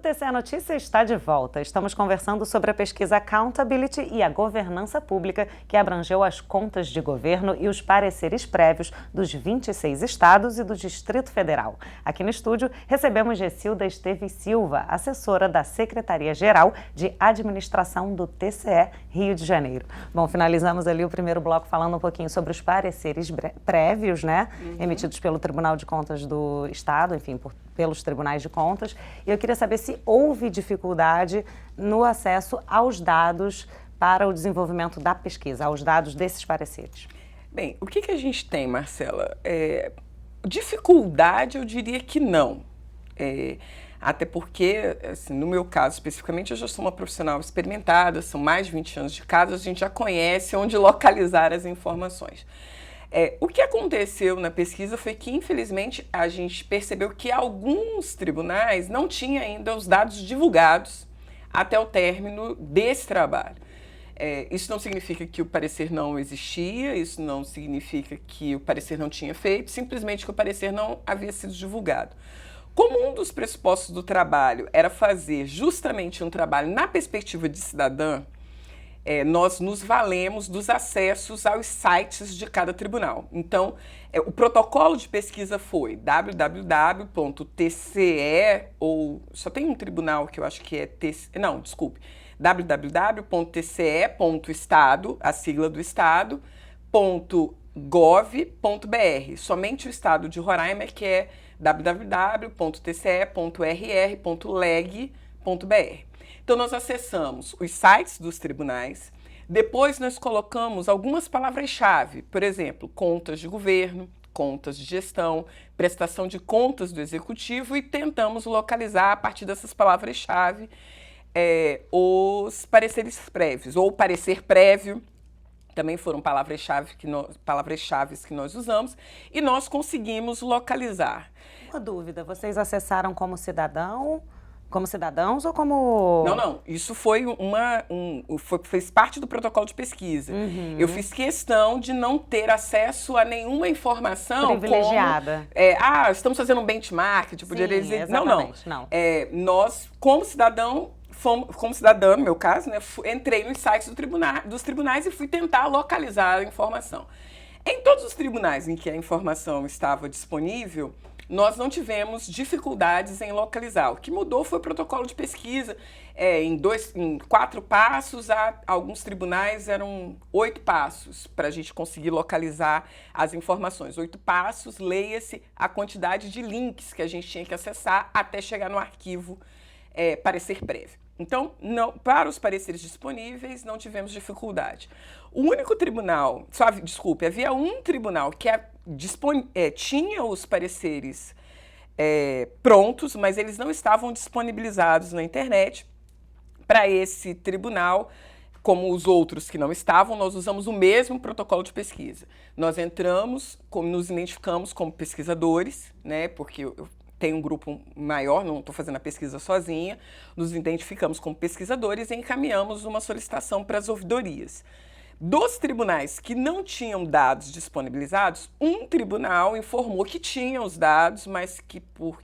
TCE Notícia está de volta. Estamos conversando sobre a pesquisa Accountability e a governança pública, que abrangeu as contas de governo e os pareceres prévios dos 26 estados e do Distrito Federal. Aqui no estúdio, recebemos Gessilda Esteves Silva, assessora da Secretaria-Geral de Administração do TCE Rio de Janeiro. Bom, finalizamos ali o primeiro bloco falando um pouquinho sobre os pareceres prévios, né? Emitidos pelo Tribunal de Contas do Estado, enfim, pelos tribunais de contas. E eu queria saber se houve dificuldade no acesso aos dados para o desenvolvimento da pesquisa, aos dados desses pareceres. Bem, o que a gente tem, Marcela? Dificuldade, eu diria que não. Até porque, assim, no meu caso especificamente, eu já sou uma profissional experimentada, são mais de 20 anos de casa, a gente já conhece onde localizar as informações. O que aconteceu na pesquisa foi que, infelizmente, a gente percebeu que alguns tribunais não tinham ainda os dados divulgados até o término desse trabalho. Isso não significa que o parecer não existia, isso não significa que o parecer não tinha feito, simplesmente que o parecer não havia sido divulgado. Como um dos pressupostos do trabalho era fazer justamente um trabalho na perspectiva de cidadã, nós nos valemos dos acessos aos sites de cada tribunal. Então, o protocolo de pesquisa foi www.tce, ou só tem um tribunal que eu acho que é www.tce.estado, a sigla do estado, .gov.br. Somente o estado de Roraima que é www.tce.rr.leg.br. Então, nós acessamos os sites dos tribunais, depois nós colocamos algumas palavras-chave, por exemplo, contas de governo, contas de gestão, prestação de contas do executivo e tentamos localizar, a partir dessas palavras-chave, os pareceres prévios, ou parecer prévio, também foram palavras-chave que nós usamos, e nós conseguimos localizar. Uma dúvida, vocês acessaram como cidadãos ou como... Não. Isso foi fez parte do protocolo de pesquisa. Eu fiz questão de não ter acesso a nenhuma informação privilegiada. Como, estamos fazendo um benchmark, tipo, Sim, de dizer... Não. Nós, como cidadã, no meu caso, né, entrei nos sites dos tribunais e fui tentar localizar a informação. Em todos os tribunais em que a informação estava disponível, nós não tivemos dificuldades em localizar. O que mudou foi o protocolo de pesquisa. Em 4 passos, alguns tribunais eram 8 passos para a gente conseguir localizar as informações. 8 passos, leia-se a quantidade de links que a gente tinha que acessar até chegar no arquivo parecer prévio. Então, para os pareceres disponíveis, não tivemos dificuldade. O único tribunal, havia um tribunal que tinha os pareceres prontos, mas eles não estavam disponibilizados na internet. Para esse tribunal, como os outros que não estavam, nós usamos o mesmo protocolo de pesquisa. Nós entramos, nos identificamos como pesquisadores, né, porque eu tenho um grupo maior, não estou fazendo a pesquisa sozinha, nos identificamos como pesquisadores e encaminhamos uma solicitação para as ouvidorias. Dos tribunais que não tinham dados disponibilizados, um tribunal informou que tinha os dados, mas que por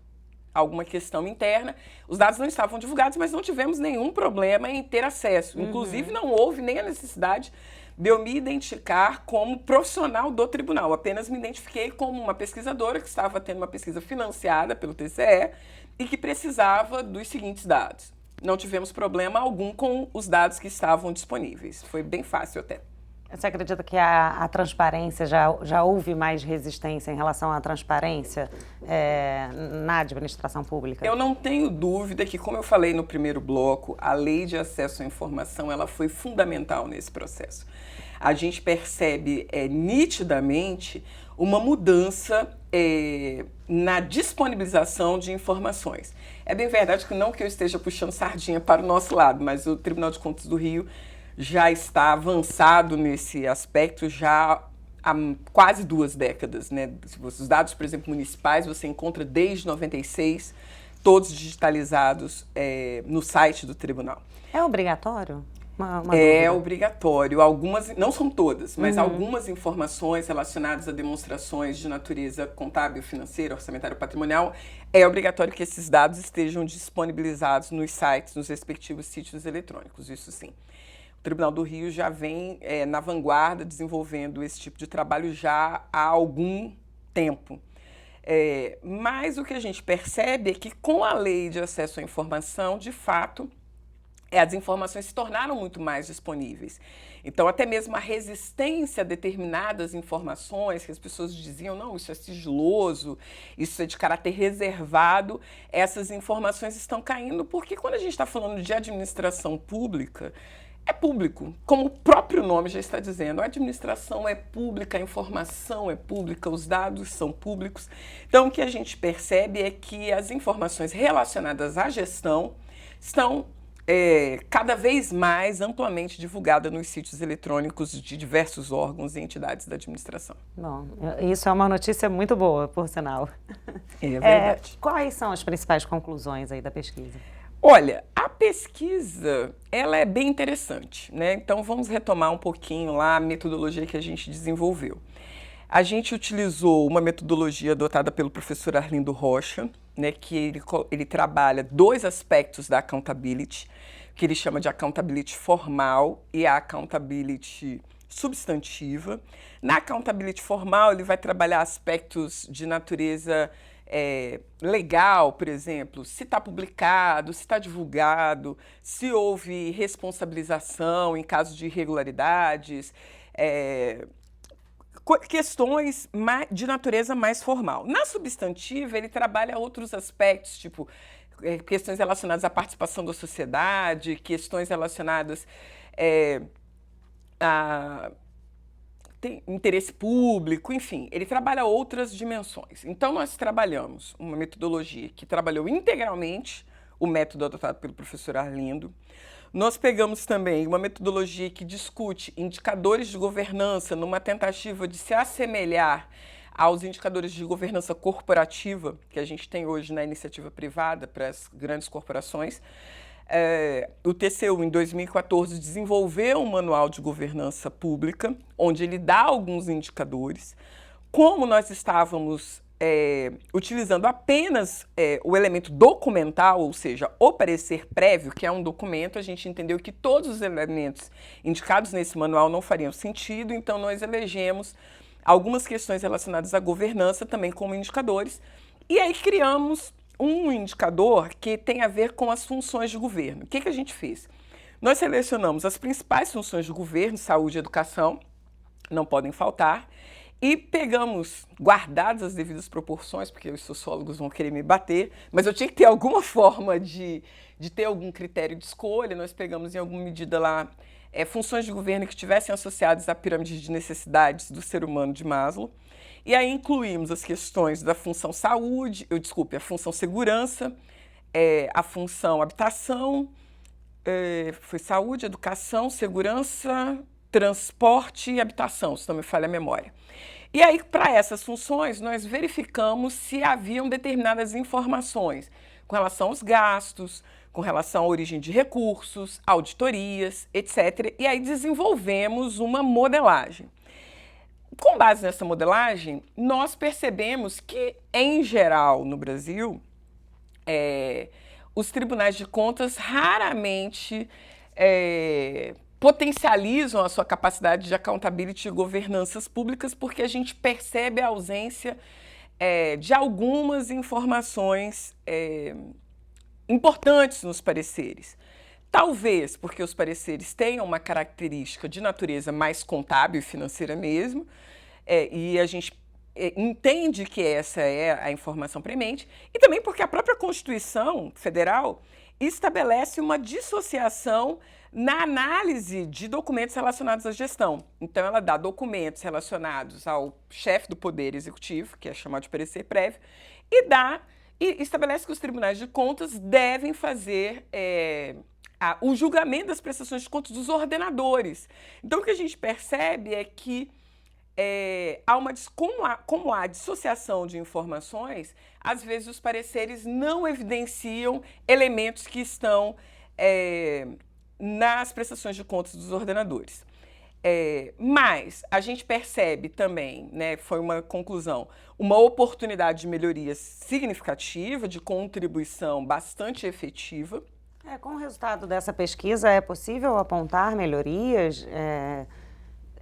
alguma questão interna, os dados não estavam divulgados, mas não tivemos nenhum problema em ter acesso. Inclusive, não houve nem a necessidade de eu me identificar como profissional do tribunal. Apenas me identifiquei como uma pesquisadora que estava tendo uma pesquisa financiada pelo TCE e que precisava dos seguintes dados. Não tivemos problema algum com os dados que estavam disponíveis. Foi bem fácil até. Você acredita que a transparência, já houve mais resistência em relação à transparência na administração pública? Eu não tenho dúvida que, como eu falei no primeiro bloco, a lei de acesso à informação ela foi fundamental nesse processo. A gente percebe nitidamente uma mudança na disponibilização de informações. É bem verdade que não que eu esteja puxando sardinha para o nosso lado, mas o Tribunal de Contas do Rio já está avançado nesse aspecto já há quase 2 décadas, né? Os dados, por exemplo, municipais, você encontra desde 96, todos digitalizados no site do tribunal. É obrigatório? uma É dúvida. obrigatório. Algumas, não são todas, mas algumas informações relacionadas a demonstrações de natureza contábil, financeira, orçamentária, patrimonial, é obrigatório que esses dados estejam disponibilizados nos sites, nos respectivos sítios eletrônicos, isso sim. O Tribunal do Rio já vem na vanguarda desenvolvendo esse tipo de trabalho já há algum tempo. Mas o que a gente percebe é que com a lei de acesso à informação, de fato, as informações se tornaram muito mais disponíveis. Então, até mesmo a resistência a determinadas informações, que as pessoas diziam, não, isso é sigiloso, isso é de caráter reservado, essas informações estão caindo, porque quando a gente está falando de administração pública, é público, como o próprio nome já está dizendo, a administração é pública, a informação é pública, os dados são públicos. Então, o que a gente percebe é que as informações relacionadas à gestão estão cada vez mais amplamente divulgada nos sítios eletrônicos de diversos órgãos e entidades da administração. Bom, isso é uma notícia muito boa, por sinal. É verdade. Quais são as principais conclusões aí da pesquisa? Olha, a pesquisa, ela é bem interessante, né? Então, vamos retomar um pouquinho lá a metodologia que a gente desenvolveu. A gente utilizou uma metodologia adotada pelo professor Arlindo Rocha, né, que ele trabalha dois aspectos da accountability, que ele chama de accountability formal e a accountability substantiva. Na accountability formal, ele vai trabalhar aspectos de natureza legal, por exemplo, se está publicado, se está divulgado, se houve responsabilização em caso de irregularidades, questões de natureza mais formal. Na substantiva, ele trabalha outros aspectos, tipo questões relacionadas à participação da sociedade, questões relacionadas a interesse público, enfim, ele trabalha outras dimensões. Então, nós trabalhamos uma metodologia que trabalhou integralmente o método adotado pelo professor Arlindo. Nós pegamos também uma metodologia que discute indicadores de governança numa tentativa de se assemelhar aos indicadores de governança corporativa que a gente tem hoje na iniciativa privada para as grandes corporações. O TCU, em 2014, desenvolveu um manual de governança pública, onde ele dá alguns indicadores. Como nós estávamos utilizando apenas o elemento documental, ou seja, o parecer prévio, que é um documento, a gente entendeu que todos os elementos indicados nesse manual não fariam sentido, então nós elegemos algumas questões relacionadas à governança também como indicadores, e aí criamos um indicador que tem a ver com as funções de governo. O que a gente fez? Nós selecionamos as principais funções de governo, saúde e educação, não podem faltar, e pegamos, guardadas as devidas proporções, porque os sociólogos vão querer me bater, mas eu tinha que ter alguma forma de ter algum critério de escolha, nós pegamos em alguma medida lá funções de governo que estivessem associadas à pirâmide de necessidades do ser humano de Maslow, e aí incluímos as questões da função saúde, a função segurança, a função habitação, foi saúde, educação, segurança, transporte e habitação, se não me falha a memória. E aí, para essas funções, nós verificamos se haviam determinadas informações com relação aos gastos, com relação à origem de recursos, auditorias, etc. E aí desenvolvemos uma modelagem. Com base nessa modelagem, nós percebemos que, em geral, no Brasil, os tribunais de contas raramente potencializam a sua capacidade de accountability e governanças públicas, porque a gente percebe a ausência de algumas informações importantes nos pareceres. Talvez porque os pareceres tenham uma característica de natureza mais contábil e financeira mesmo, e a gente entende que essa é a informação premente, e também porque a própria Constituição Federal estabelece uma dissociação na análise de documentos relacionados à gestão. Então, ela dá documentos relacionados ao chefe do Poder Executivo, que é chamado de parecer prévio, e estabelece que os tribunais de contas devem fazer o julgamento das prestações de contas dos ordenadores. Então, o que a gente percebe é que como há dissociação de informações, às vezes os pareceres não evidenciam elementos que estão nas prestações de contas dos ordenadores. Mas a gente percebe também, né, foi uma conclusão, uma oportunidade de melhoria significativa, de contribuição bastante efetiva. Com o resultado dessa pesquisa, é possível apontar melhorias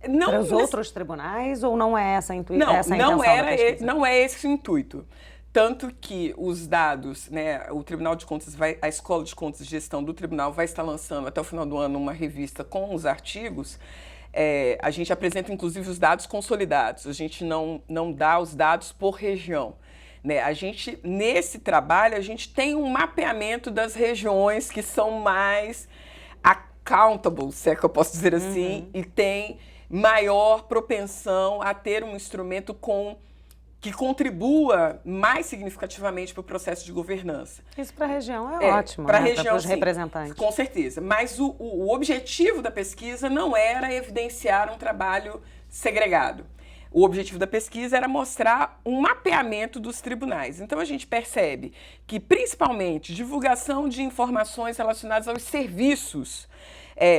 para os outros tribunais ou não é essa, essa a intenção da pesquisa? Não é esse o intuito. Tanto que os dados, né, o Tribunal de Contas, a Escola de Contas e Gestão do Tribunal vai estar lançando até o final do ano uma revista com os artigos. A gente apresenta, inclusive, os dados consolidados. A gente não dá os dados por região. Né? Nesse trabalho, a gente tem um mapeamento das regiões que são mais accountable, se é que eu posso dizer assim, e tem maior propensão a ter um instrumento que contribua mais significativamente para o processo de governança. Isso para a região é ótimo, para né? Para os representantes. Com certeza. Mas o objetivo da pesquisa não era evidenciar um trabalho segregado. O objetivo da pesquisa era mostrar um mapeamento dos tribunais. Então, a gente percebe que, principalmente, divulgação de informações relacionadas aos serviços,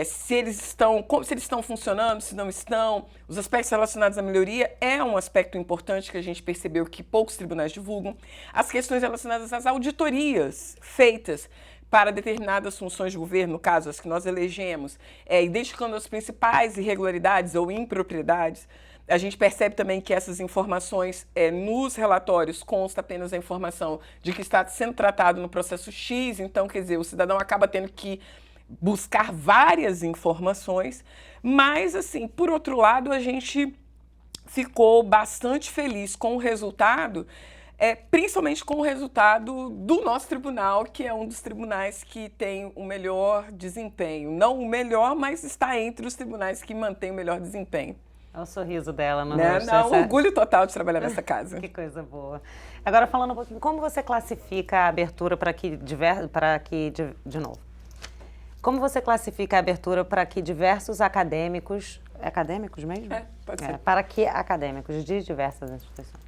se eles estão funcionando, se não estão, os aspectos relacionados à melhoria é um aspecto importante que a gente percebeu que poucos tribunais divulgam. As questões relacionadas às auditorias feitas para determinadas funções de governo, no caso, as que nós elegemos, identificando as principais irregularidades ou impropriedades. A gente percebe também que essas informações, nos relatórios, consta apenas a informação de que está sendo tratado no processo X, então, quer dizer, o cidadão acaba tendo que buscar várias informações, mas, assim, por outro lado, a gente ficou bastante feliz com o resultado, principalmente com o resultado do nosso tribunal, que é um dos tribunais que tem o melhor desempenho. Não o melhor, mas está entre os tribunais que mantêm o melhor desempenho. Olha o sorriso dela no rosto. Não, orgulho total de trabalhar nessa casa. Que coisa boa. Agora, falando um pouquinho, como você classifica a abertura de novo? Como você classifica a abertura para que diversos acadêmicos... Acadêmicos mesmo? Pode ser. Para que acadêmicos de diversas instituições.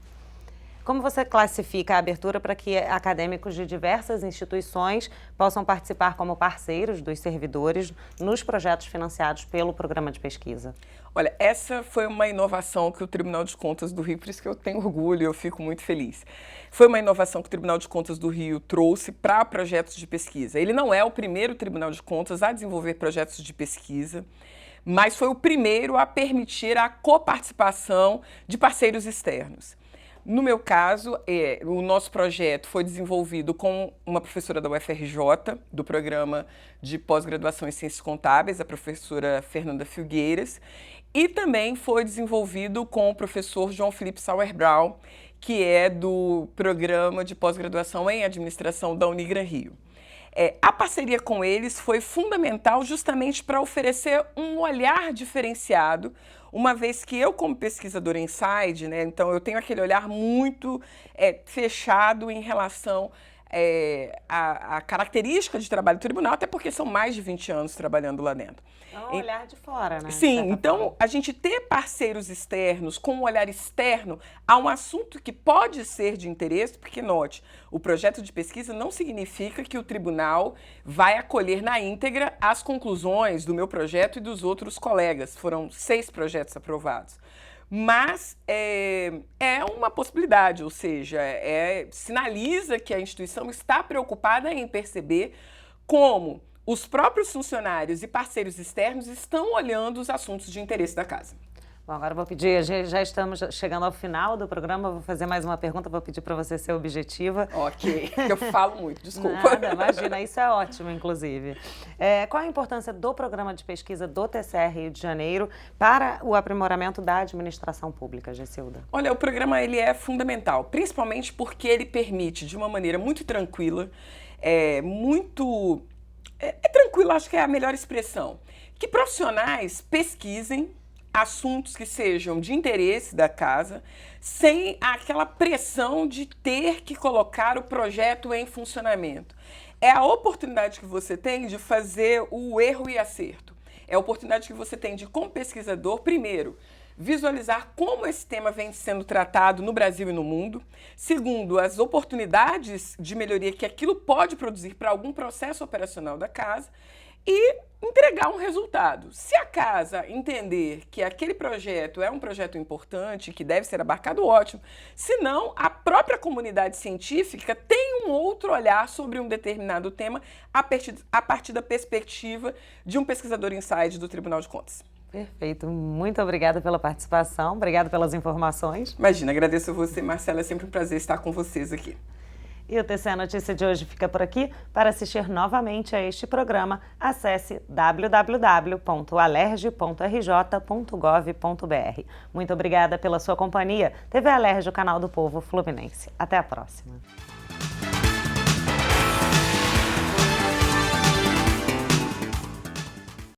Como você classifica a abertura para que acadêmicos de diversas instituições possam participar como parceiros dos servidores nos projetos financiados pelo programa de pesquisa? Olha, essa foi uma inovação que o Tribunal de Contas do Rio, por isso que eu tenho orgulho e eu fico muito feliz. Foi uma inovação que o Tribunal de Contas do Rio trouxe para projetos de pesquisa. Ele não é o primeiro Tribunal de Contas a desenvolver projetos de pesquisa, mas foi o primeiro a permitir a coparticipação de parceiros externos. No meu caso, o nosso projeto foi desenvolvido com uma professora da UFRJ, do programa de pós-graduação em Ciências Contábeis, a professora Fernanda Filgueiras, e também foi desenvolvido com o professor João Felipe Sauer-Braun, que é do programa de pós-graduação em Administração da Unigran Rio. A parceria com eles foi fundamental justamente para oferecer um olhar diferenciado, uma vez que eu, como pesquisadora inside, né, então eu tenho aquele olhar muito fechado em relação à característica de trabalho do tribunal, até porque são mais de 20 anos trabalhando lá dentro. É um olhar de fora, né? Sim, então a gente ter parceiros externos com um olhar externo a um assunto que pode ser de interesse, porque note, o projeto de pesquisa não significa que o tribunal vai acolher na íntegra as conclusões do meu projeto e dos outros colegas. Foram 6 projetos aprovados. Mas é uma possibilidade, ou seja, sinaliza que a instituição está preocupada em perceber como os próprios funcionários e parceiros externos estão olhando os assuntos de interesse da casa. Bom, agora eu vou pedir, já estamos chegando ao final do programa, vou fazer mais uma pergunta, vou pedir para você ser objetiva. Ok, eu falo muito, desculpa. Nada, imagina, isso é ótimo, inclusive. Qual a importância do programa de pesquisa do TCE Rio de Janeiro para o aprimoramento da administração pública, Gessilda? Olha, o programa ele é fundamental, principalmente porque ele permite, de uma maneira muito tranquila, tranquilo, acho que é a melhor expressão, que profissionais pesquisem assuntos que sejam de interesse da casa, sem aquela pressão de ter que colocar o projeto em funcionamento. É a oportunidade que você tem de fazer o erro e acerto. É a oportunidade que você tem de, como pesquisador, primeiro, visualizar como esse tema vem sendo tratado no Brasil e no mundo. Segundo, as oportunidades de melhoria que aquilo pode produzir para algum processo operacional da casa. e entregar um resultado. Se a casa entender que aquele projeto é um projeto importante, que deve ser abarcado, ótimo. Se não, a própria comunidade científica tem um outro olhar sobre um determinado tema a partir da perspectiva de um pesquisador inside do Tribunal de Contas. Perfeito. Muito obrigada pela participação, obrigada pelas informações. Imagina, agradeço a você, Marcela, é sempre um prazer estar com vocês aqui. E o TCE Notícia de hoje fica por aqui. Para assistir novamente a este programa, acesse www.alerj.rj.gov.br. Muito obrigada pela sua companhia. TV Alerj, o canal do povo fluminense. Até a próxima.